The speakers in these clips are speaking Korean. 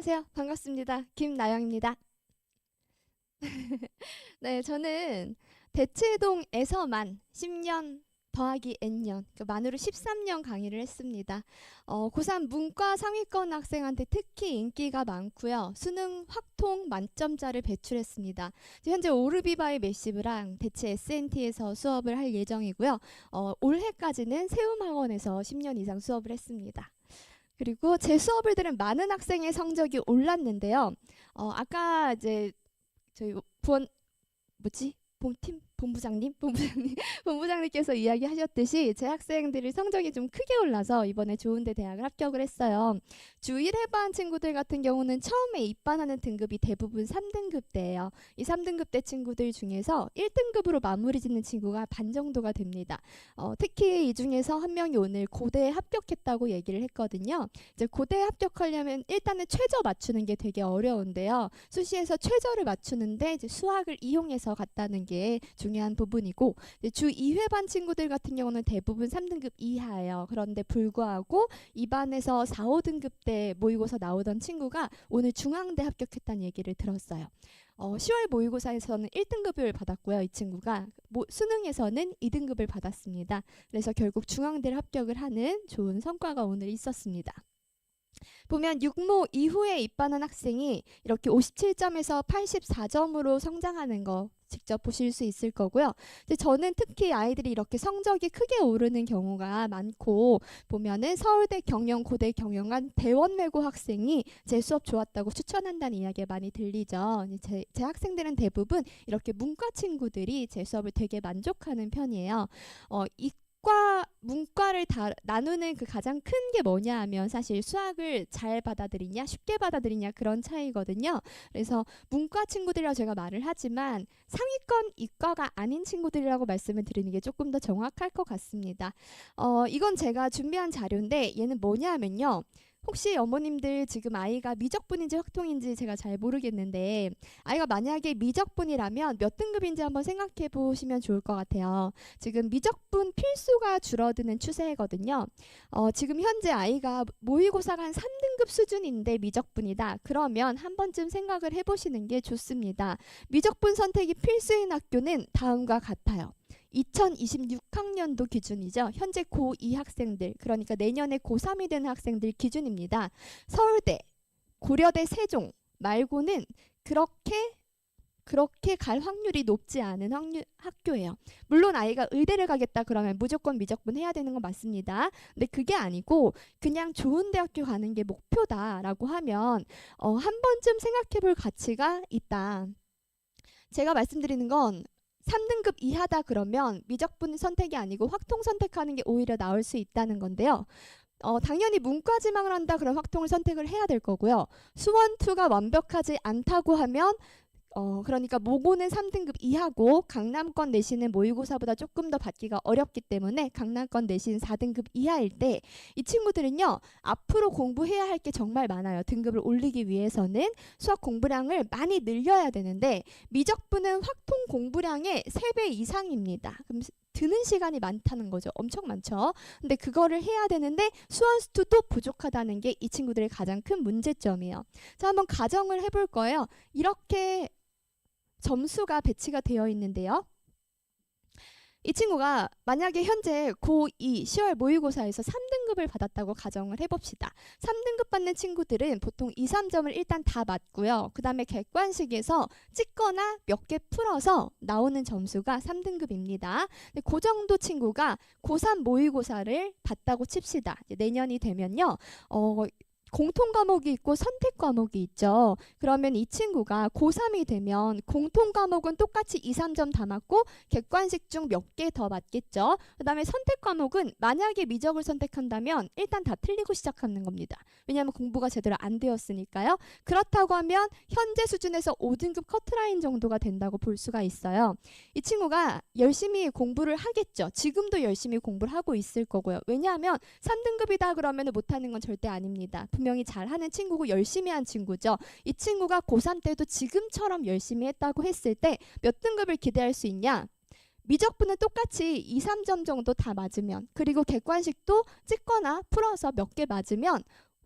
안녕하세요. 반갑습니다. 김나영입니다. 네, 저는 대치동에서만 10년 더하기 N년, 그 만으로 13년 강의를 했습니다. 고3 문과 상위권 학생한테 특히 인기가 많고요. 수능 확통 만점자를 배출했습니다. 현재 오르비바이 매시브랑 대치 SNT에서 수업을 할 예정이고요. 올해까지는 세움학원에서 10년 이상 수업을 했습니다. 그리고 제 수업을 들은 많은 학생의 성적이 올랐는데요. 아까 이제 저희 부원 뭐지? 본부장님, 본부장님께서 이야기하셨듯이 제 학생들이 성적이 좀 크게 올라서 이번에 좋은데 대학을 합격을 했어요. 주1 해반 친구들 같은 경우는 처음에 입반하는 등급이 대부분 3등급대예요. 이 3등급대 친구들 중에서 1등급으로 마무리 짓는 친구가 반 정도가 됩니다. 특히 이 중에서 한 명이 오늘 고대에 합격했다고 얘기를 했거든요. 이제 고대에 합격하려면 일단은 최저 맞추는 게 되게 어려운데요. 수시에서 최저를 맞추는데 이제 수학을 이용해서 갔다는 게 중요한 부분이고, 주 2회반 친구들 같은 경우는 대부분 3등급 이하예요. 그런데 불구하고 입안에서 4, 5등급 때 모의고사 나오던 친구가 오늘 중앙대 합격했다는 얘기를 들었어요. 10월 모의고사에서는 1등급을 받았고요. 이 친구가 수능에서는 2등급을 받았습니다. 그래서 결국 중앙대를 합격을 하는 좋은 성과가 오늘 있었습니다. 보면 육모 이후에 입반한 학생이 이렇게 57점에서 84점으로 성장하는 거 직접 보실 수 있을 거고요. 이제 저는 특히 아이들이 이렇게 성적이 크게 오르는 경우가 많고, 보면은 서울대 경영, 고대 경영한 대원외고 학생이 제 수업 좋았다고 추천한다는 이야기가 많이 들리죠. 제 학생들은 대부분 이렇게 문과 친구들이 제 수업을 되게 만족하는 편이에요. 문과를 다 나누는 그 가장 큰 게 뭐냐 하면 사실 수학을 잘 받아들이냐 쉽게 받아들이냐 그런 차이거든요. 그래서 문과 친구들이라고 제가 말을 하지만 상위권 이과가 아닌 친구들이라고 말씀을 드리는 게 조금 더 정확할 것 같습니다. 이건 제가 준비한 자료인데 얘는 뭐냐 하면요. 혹시 어머님들 지금 아이가 미적분인지 확통인지 제가 잘 모르겠는데, 아이가 만약에 미적분이라면 몇 등급인지 한번 생각해 보시면 좋을 것 같아요. 지금 미적분 필수가 줄어드는 추세거든요. 지금 현재 아이가 모의고사가 한 3등급 수준인데 미적분이다. 그러면 한 번쯤 생각을 해보시는 게 좋습니다. 미적분 선택이 필수인 학교는 다음과 같아요. 2026학년도 기준이죠. 현재 고2 학생들, 그러니까 내년에 고3이 되는 학생들 기준입니다. 서울대, 고려대, 세종 말고는 그렇게 갈 확률이 높지 않은 학교예요. 물론 아이가 의대를 가겠다 그러면 무조건 미적분 해야 되는 건 맞습니다. 근데 그게 아니고 그냥 좋은 대학교 가는 게 목표다라고 하면 한 번쯤 생각해 볼 가치가 있다. 제가 말씀드리는 건 3등급 이하다 그러면 미적분 선택이 아니고 확통 선택하는 게 오히려 나을 수 있다는 건데요. 당연히 문과 지망을 한다 그럼 확통을 선택을 해야 될 거고요. 수원2가 완벽하지 않다고 하면 그러니까 모고는 3등급 이하고 강남권 내신은 모의고사보다 조금 더 받기가 어렵기 때문에 강남권 내신 4등급 이하일 때 이 친구들은요 앞으로 공부해야 할 게 정말 많아요. 등급을 올리기 위해서는 수학 공부량을 많이 늘려야 되는데 미적분은 확통 공부량의 3배 이상입니다. 그럼 드는 시간이 많다는 거죠. 엄청 많죠. 근데 그거를 해야 되는데 수원수투도 부족하다는 게 이 친구들의 가장 큰 문제점이에요. 자, 한번 가정을 해볼 거예요. 이렇게 점수가 배치가 되어 있는데요. 이 친구가 만약에 현재 고2 10월 모의고사에서 3등급을 받았다고 가정을 해봅시다. 3등급 받는 친구들은 보통 2, 3점을 일단 다 맞고요. 그 다음에 객관식에서 찍거나 몇 개 풀어서 나오는 점수가 3등급입니다. 그 정도 친구가 고3 모의고사를 봤다고 칩시다. 내년이 되면요. 공통 과목이 있고 선택 과목이 있죠. 그러면 이 친구가 고3이 되면 공통 과목은 똑같이 2, 3점 다 맞고 객관식 중 몇 개 더 맞겠죠. 그 다음에 선택 과목은 만약에 미적을 선택한다면 일단 다 틀리고 시작하는 겁니다. 왜냐하면 공부가 제대로 안 되었으니까요. 그렇다고 하면 현재 수준에서 5등급 커트라인 정도가 된다고 볼 수가 있어요. 이 친구가 열심히 공부를 하겠죠. 지금도 열심히 공부를 하고 있을 거고요. 왜냐하면 3등급이다 그러면 못하는 건 절대 아닙니다. 분명히 잘하는 친구고 열심히 한 친구죠. 이 친구가 고3 때도 지금처럼 열심히 했다고 했을 때 몇 등급을 기대할 수 있냐? 미적분은 똑같이 2, 3점 정도 다 맞으면, 그리고 객관식도 찍거나 풀어서 몇 개 맞으면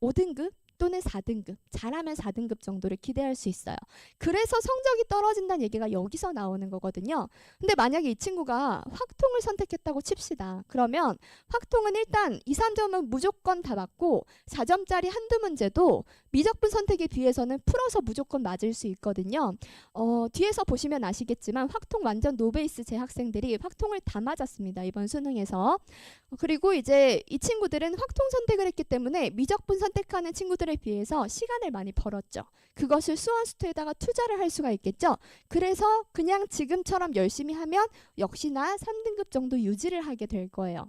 5등급? 또는 4등급, 잘하면 4등급 정도를 기대할 수 있어요. 그래서 성적이 떨어진다는 얘기가 여기서 나오는 거거든요. 근데 만약에 이 친구가 확통을 선택했다고 칩시다. 그러면 확통은 일단 2, 3점은 무조건 다 맞고 4점짜리 한두 문제도 미적분 선택에 비해서는 풀어서 무조건 맞을 수 있거든요. 뒤에서 보시면 아시겠지만 확통 완전 노베이스 제 학생들이 확통을 다 맞았습니다. 이번 수능에서. 그리고 이제 이 친구들은 확통 선택을 했기 때문에 미적분 선택하는 친구들에 비해서 시간을 많이 벌었죠. 그것을 수원수투에다가 투자를 할 수가 있겠죠. 그래서 그냥 지금처럼 열심히 하면 역시나 3등급 정도 유지를 하게 될 거예요.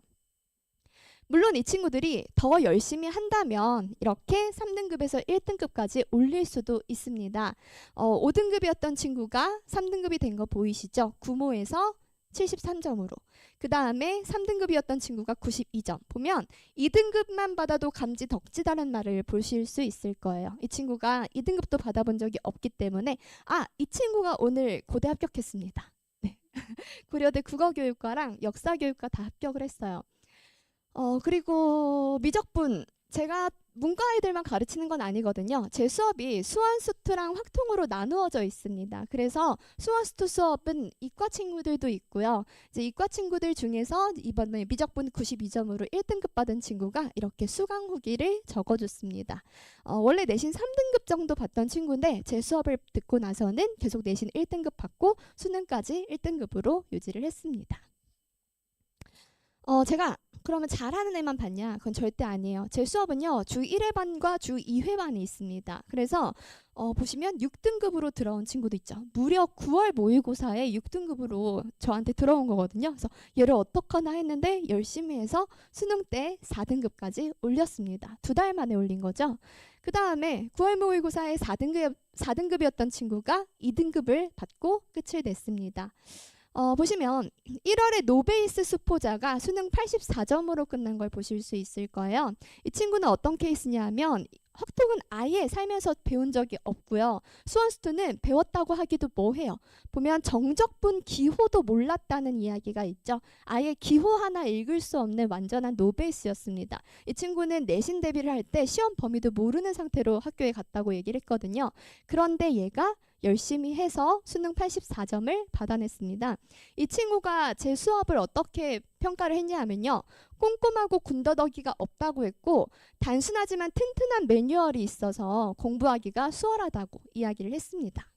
물론 이 친구들이 더 열심히 한다면 이렇게 3등급에서 1등급까지 올릴 수도 있습니다. 5등급이었던 친구가 3등급이 된 거 보이시죠? 구모에서 73점으로. 그 다음에 3등급이었던 친구가 92점. 보면 2등급만 받아도 감지 덕지다는 말을 보실 수 있을 거예요. 이 친구가 2등급도 받아본 적이 없기 때문에 이 친구가 오늘 고대 합격했습니다. 네. 고려대 국어교육과랑 역사교육과 다 합격을 했어요. 그리고 미적분, 제가 문과 아이들만 가르치는 건 아니거든요. 제 수업이 수원수투랑 확통으로 나누어져 있습니다. 그래서 수원수투 수업은 이과 친구들도 있고요. 이제 이과 친구들 중에서 이번에 미적분 92점으로 1등급 받은 친구가 이렇게 수강 후기를 적어줬습니다. 원래 내신 3등급 정도 받던 친구인데 제 수업을 듣고 나서는 계속 내신 1등급 받고 수능까지 1등급으로 유지를 했습니다. 제가 그러면 잘하는 애만 봤냐? 그건 절대 아니에요. 제 수업은요. 주 1회반과 주 2회반이 있습니다. 그래서 보시면 6등급으로 들어온 친구도 있죠. 무려 9월 모의고사에 6등급으로 저한테 들어온 거거든요. 그래서 얘를 어떡하나 했는데 열심히 해서 수능 때 4등급까지 올렸습니다. 2달 만에 올린 거죠. 그 다음에 9월 모의고사에 4등급이었던 친구가 2등급을 받고 끝을 냈습니다. 보시면 1월에 노베이스 수포자가 수능 84점으로 끝난 걸 보실 수 있을 거예요. 이 친구는 어떤 케이스냐면 확통은 아예 살면서 배운 적이 없고요. 수원수투는 배웠다고 하기도 뭐해요. 보면 정적분 기호도 몰랐다는 이야기가 있죠. 아예 기호 하나 읽을 수 없는 완전한 노베이스였습니다. 이 친구는 내신 대비를 할 때 시험 범위도 모르는 상태로 학교에 갔다고 얘기를 했거든요. 그런데 얘가 열심히 해서 수능 84점을 받아냈습니다. 이 친구가 제 수업을 어떻게 평가를 했냐 하면요. 꼼꼼하고 군더더기가 없다고 했고 단순하지만 튼튼한 매뉴얼이 있어서 공부하기가 수월하다고 이야기를 했습니다.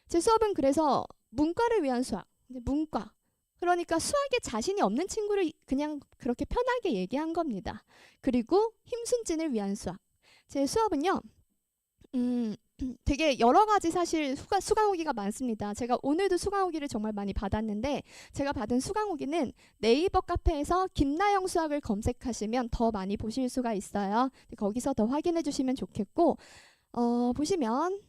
제 수업은 그래서 문과를 위한 수학, 문과. 그러니까 수학에 자신이 없는 친구를 그냥 그렇게 편하게 얘기한 겁니다. 그리고 힘순진을 위한 수학. 제 수업은요. 되게 여러 가지 사실 수강 후기가 많습니다. 제가 오늘도 수강 후기를 정말 많이 받았는데 제가 받은 수강 후기는 네이버 카페에서 김나영 수학을 검색하시면 더 많이 보실 수가 있어요. 거기서 더 확인해 주시면 좋겠고 보시면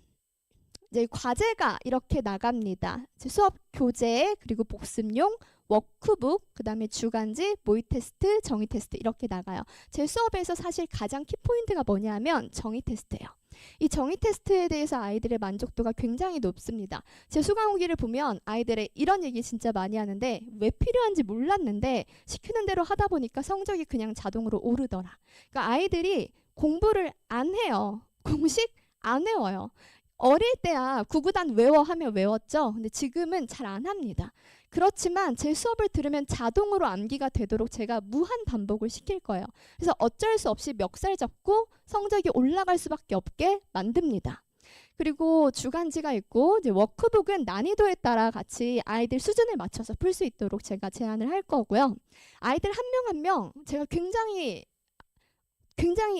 이제 과제가 이렇게 나갑니다. 수업 교재 그리고 복습용 워크북, 그 다음에 주간지, 모의 테스트, 정의 테스트 이렇게 나가요. 제 수업에서 사실 가장 키포인트가 뭐냐면 정의 테스트예요. 이 정의 테스트에 대해서 아이들의 만족도가 굉장히 높습니다. 제 수강 후기를 보면 아이들의 이런 얘기 진짜 많이 하는데 왜 필요한지 몰랐는데 시키는 대로 하다 보니까 성적이 그냥 자동으로 오르더라. 그러니까 아이들이 공부를 안 해요. 공식 안 외워요. 어릴 때야 구구단 외워 하면 외웠죠. 근데 지금은 잘 안 합니다. 그렇지만 제 수업을 들으면 자동으로 암기가 되도록 제가 무한 반복을 시킬 거예요. 그래서 어쩔 수 없이 멱살 잡고 성적이 올라갈 수밖에 없게 만듭니다. 그리고 주간지가 있고 이제 워크북은 난이도에 따라 같이 아이들 수준에 맞춰서 풀 수 있도록 제가 제안을 할 거고요. 아이들 한 명 한 명 제가 굉장히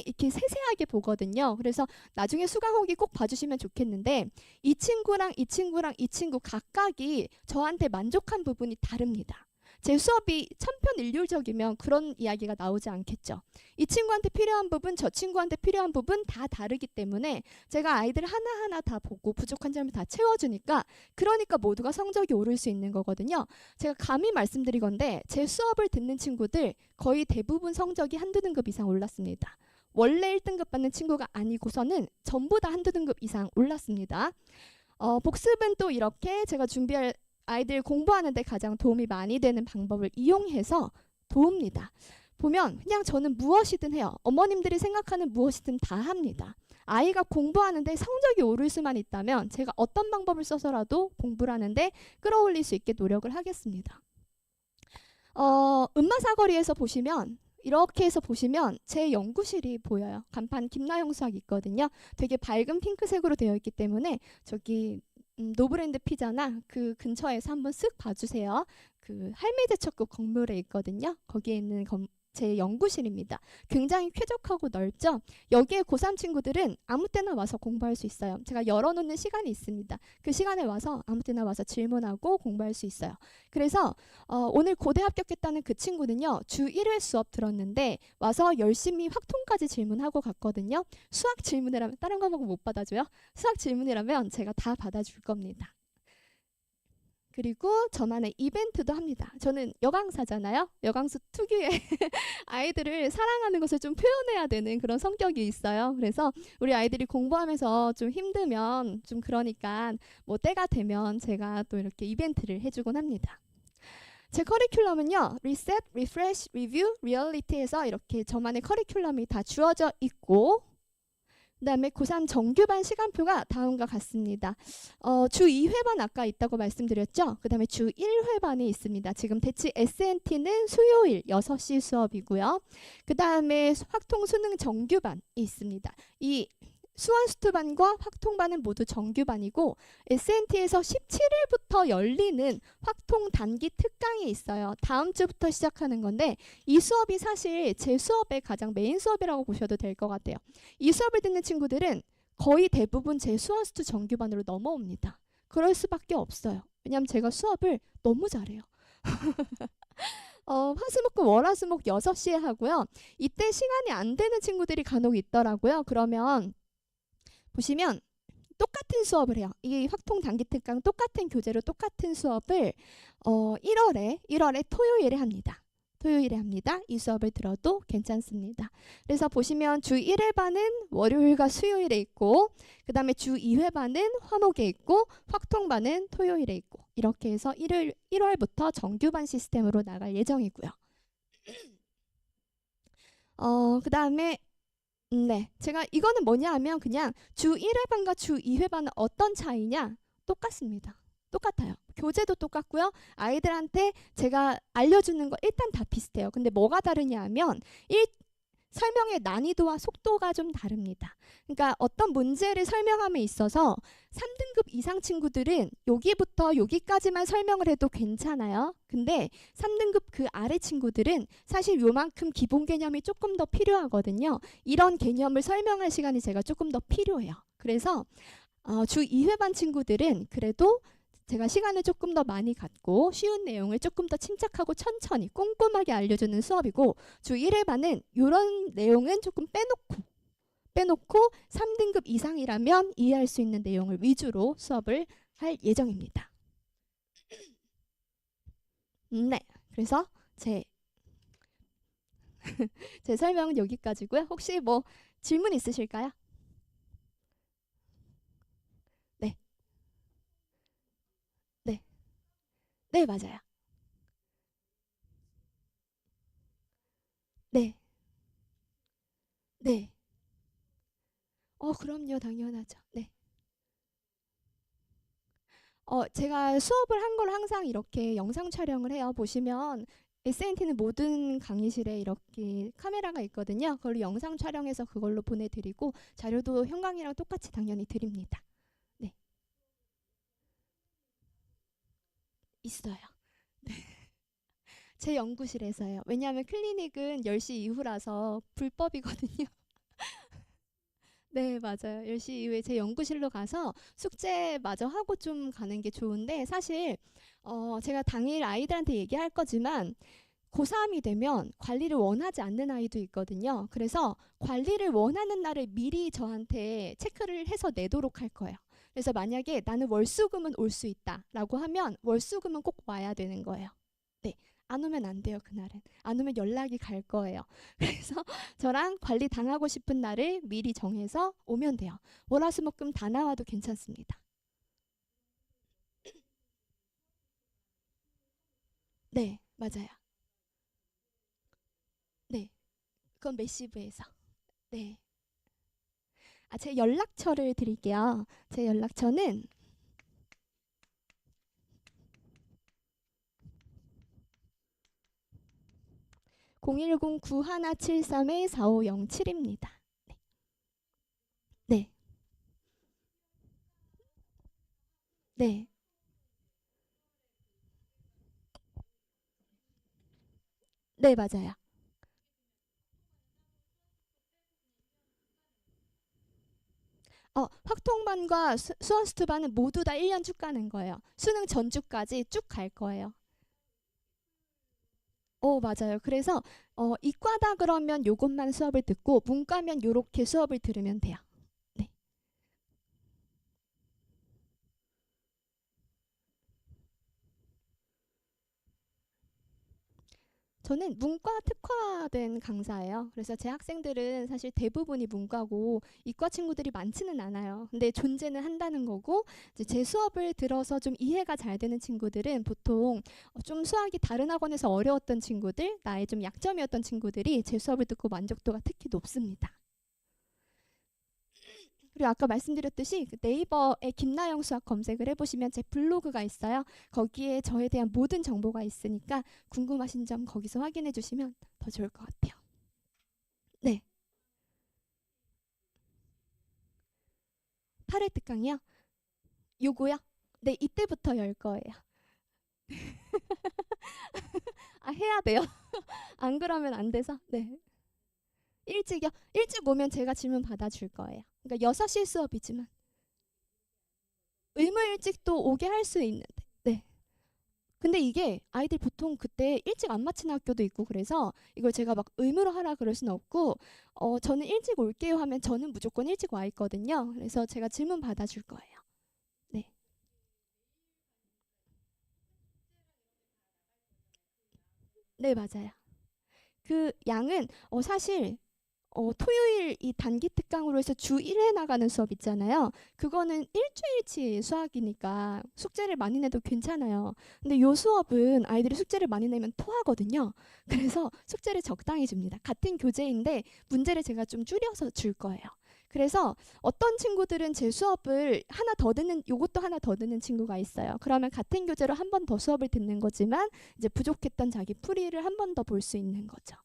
이렇게 세세하게 보거든요. 그래서 나중에 수강 후기 꼭 봐주시면 좋겠는데 이 친구랑 이 친구랑 이 친구 각각이 저한테 만족한 부분이 다릅니다. 제 수업이 천편일률적이면 그런 이야기가 나오지 않겠죠. 이 친구한테 필요한 부분, 저 친구한테 필요한 부분 다 다르기 때문에 제가 아이들 하나하나 다 보고 부족한 점을 다 채워주니까 그러니까 모두가 성적이 오를 수 있는 거거든요. 제가 감히 말씀드리건데 제 수업을 듣는 친구들 거의 대부분 성적이 한두 등급 이상 올랐습니다. 원래 1등급 받는 친구가 아니고서는 전부 다 한두 등급 이상 올랐습니다. 복습은 또 이렇게 제가 준비할 아이들 공부하는 데 가장 도움이 많이 되는 방법을 이용해서 도웁니다. 보면 그냥 저는 무엇이든 해요. 어머님들이 생각하는 무엇이든 다 합니다. 아이가 공부하는데 성적이 오를 수만 있다면 제가 어떤 방법을 써서라도 공부를 하는데 끌어올릴 수 있게 노력을 하겠습니다. 음마사거리에서 보시면 이렇게 해서 보시면 제 연구실이 보여요. 간판 김나영 수학 있거든요. 되게 밝은 핑크색으로 되어 있기 때문에 저기 노브랜드 피자나 그 근처에서 한번 쓱 봐주세요. 그 할매제철국 건물에 있거든요. 거기에 있는 제 연구실입니다. 굉장히 쾌적하고 넓죠. 여기에 고3 친구들은 아무 때나 와서 공부할 수 있어요. 제가 열어놓는 시간이 있습니다. 그 시간에 와서 아무 때나 와서 질문하고 공부할 수 있어요. 그래서 오늘 고대 합격했다는 그 친구는요. 주 1회 수업 들었는데 와서 열심히 확통까지 질문하고 갔거든요. 수학 질문이라면 다른 거 보고 못 받아줘요? 수학 질문이라면 제가 다 받아줄 겁니다. 그리고 저만의 이벤트도 합니다. 저는 여강사잖아요. 여강수 특유의 아이들을 사랑하는 것을 좀 표현해야 되는 그런 성격이 있어요. 그래서 우리 아이들이 공부하면서 좀 힘들면 좀 그러니까 뭐 때가 되면 제가 또 이렇게 이벤트를 해주곤 합니다. 제 커리큘럼은요. 리셋, 리프레시, 리뷰, 리얼리티에서 이렇게 저만의 커리큘럼이 다 주어져 있고 그 다음에 고3 정규반 시간표가 다음과 같습니다. 주 2회반 아까 있다고 말씀드렸죠. 그 다음에 주 1회반이 있습니다. 지금 대치 S&T는 수요일 6시 수업이고요. 그 다음에 확통 수능 정규반이 있습니다. 이 수원수투반과 확통반은 모두 정규반이고 S&T에서 17일부터 열리는 확통 단기 특강이 있어요. 다음 주부터 시작하는 건데 이 수업이 사실 제 수업의 가장 메인 수업이라고 보셔도 될 것 같아요. 이 수업을 듣는 친구들은 거의 대부분 제 수원수투 정규반으로 넘어옵니다. 그럴 수밖에 없어요. 왜냐하면 제가 수업을 너무 잘해요. 화수목금 월화수목 6시에 하고요. 이때 시간이 안 되는 친구들이 간혹 있더라고요. 그러면 보시면 똑같은 수업을 해요. 이 확통 단기 특강 똑같은 교재로 똑같은 수업을 1월에 토요일에 합니다. 토요일에 합니다. 이 수업을 들어도 괜찮습니다. 그래서 보시면 주 1회반은 월요일과 수요일에 있고 그 다음에 주 2회반은 화목에 있고 확통반은 토요일에 있고 이렇게 해서 1월부터 정규반 시스템으로 나갈 예정이고요. 그 다음에 네, 제가 이거는 뭐냐 하면 그냥 주 1회반과 주 2회반은 어떤 차이냐? 똑같습니다. 똑같아요. 교재도 똑같고요. 아이들한테 제가 알려주는 거 일단 다 비슷해요. 근데 뭐가 다르냐 하면 설명의 난이도와 속도가 좀 다릅니다. 그러니까 어떤 문제를 설명함에 있어서 3등급 이상 친구들은 여기부터 여기까지만 설명을 해도 괜찮아요. 근데 3등급 그 아래 친구들은 사실 요만큼 기본 개념이 조금 더 필요하거든요. 이런 개념을 설명할 시간이 제가 조금 더 필요해요. 그래서 주 2회반 친구들은 그래도 제가 시간을 조금 더 많이 갖고 쉬운 내용을 조금 더 침착하고 천천히 꼼꼼하게 알려주는 수업이고 주 1회반은 이런 내용은 조금 빼놓고 3등급 이상이라면 이해할 수 있는 내용을 위주로 수업을 할 예정입니다. 네, 그래서 제 설명은 여기까지고요. 혹시 뭐 질문 있으실까요? 네, 네, 네, 맞아요. 네, 네. 그럼요, 당연하죠. 네. 제가 수업을 한 걸 항상 이렇게 영상 촬영을 해요. 보시면 S&T는 모든 강의실에 이렇게 카메라가 있거든요. 그걸로 영상 촬영해서 그걸로 보내드리고 자료도 형광이랑 똑같이 당연히 드립니다. 네, 있어요. 네. 제 연구실에서요. 왜냐하면 클리닉은 10시 이후라서 불법이거든요. 네, 맞아요. 10시 이후에 제 연구실로 가서 숙제 마저 하고 좀 가는 게 좋은데 사실 제가 당일 아이들한테 얘기할 거지만 고3이 되면 관리를 원하지 않는 아이도 있거든요. 그래서 관리를 원하는 날을 미리 저한테 체크를 해서 내도록 할 거예요. 그래서 만약에 나는 월수금은 올 수 있다라고 하면 월수금은 꼭 와야 되는 거예요. 네. 안 오면 안 돼요, 그날은. 안 오면 연락이 갈 거예요. 그래서 저랑 관리 당하고 싶은 날을 미리 정해서 오면 돼요. 월화수목금 다 나와도 괜찮습니다. 네, 맞아요. 그건 메시브에서. 네. 제 연락처를 드릴게요. 제 연락처는 010-9173-4507입니다. 네. 네. 네. 네, 맞아요. 확통반과 수원스투반은 모두 다 1년 쭉 가는 거예요. 수능 전주까지 쭉 갈 거예요. 맞아요. 그래서 이과다 그러면 요것만 수업을 듣고 문과면 요렇게 수업을 들으면 돼요. 네. 저는 문과 특화된 강사예요. 그래서 제 학생들은 사실 대부분이 문과고 이과 친구들이 많지는 않아요. 근데 존재는 한다는 거고 이제 제 수업을 들어서 좀 이해가 잘 되는 친구들은 보통 좀 수학이 다른 학원에서 어려웠던 친구들, 나의 좀 약점이었던 친구들이 제 수업을 듣고 만족도가 특히 높습니다. 그리고 아까 말씀드렸듯이 그 네이버에 김나영 수학 검색을 해보시면 제 블로그가 있어요. 거기에 저에 대한 모든 정보가 있으니까 궁금하신 점 거기서 확인해 주시면 더 좋을 것 같아요. 네. 8회 특강이요? 요거요? 네, 이때부터 열 거예요. 해야 돼요. 안 그러면 안 돼서. 네. 일찍이요? 일찍 오면 제가 질문 받아줄 거예요. 그러니까 6시 수업이지만 의무 일찍도 오게 할 수 있는데. 네. 근데 이게 아이들 보통 그때 일찍 안 마치는 학교도 있고 그래서 이걸 제가 막 의무로 하라 그럴 수는 없고 저는 일찍 올게요 하면 저는 무조건 일찍 와 있거든요. 그래서 제가 질문 받아줄 거예요. 네. 네, 맞아요. 그 양은 사실 토요일 이 단기 특강으로 해서 주 1회 나가는 수업 있잖아요. 그거는 일주일치 수학이니까 숙제를 많이 내도 괜찮아요. 근데 요 수업은 아이들이 숙제를 많이 내면 토하거든요. 그래서 숙제를 적당히 줍니다. 같은 교재인데 문제를 제가 좀 줄여서 줄 거예요. 그래서 어떤 친구들은 제 수업을 하나 더 듣는 요것도 하나 더 듣는 친구가 있어요. 그러면 같은 교재로 한 번 더 수업을 듣는 거지만 이제 부족했던 자기 풀이를 한 번 더 볼 수 있는 거죠.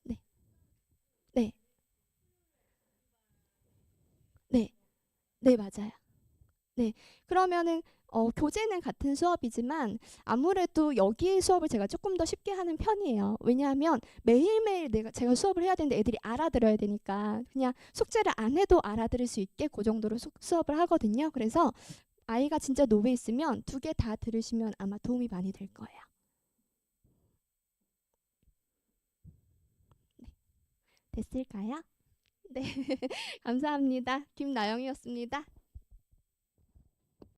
네. 네. 네. 네, 맞아요. 네. 그러면은 교재는 같은 수업이지만 아무래도 여기 수업을 제가 조금 더 쉽게 하는 편이에요. 왜냐하면 매일매일 제가 수업을 해야 되는데 애들이 알아들어야 되니까 그냥 숙제를 안 해도 알아들을 수 있게 그 정도로 수업을 하거든요. 그래서 아이가 진짜 노베 있으면 두 개 다 들으시면 아마 도움이 많이 될 거예요. 네. 됐을까요? 네. 감사합니다. 김나영이었습니다.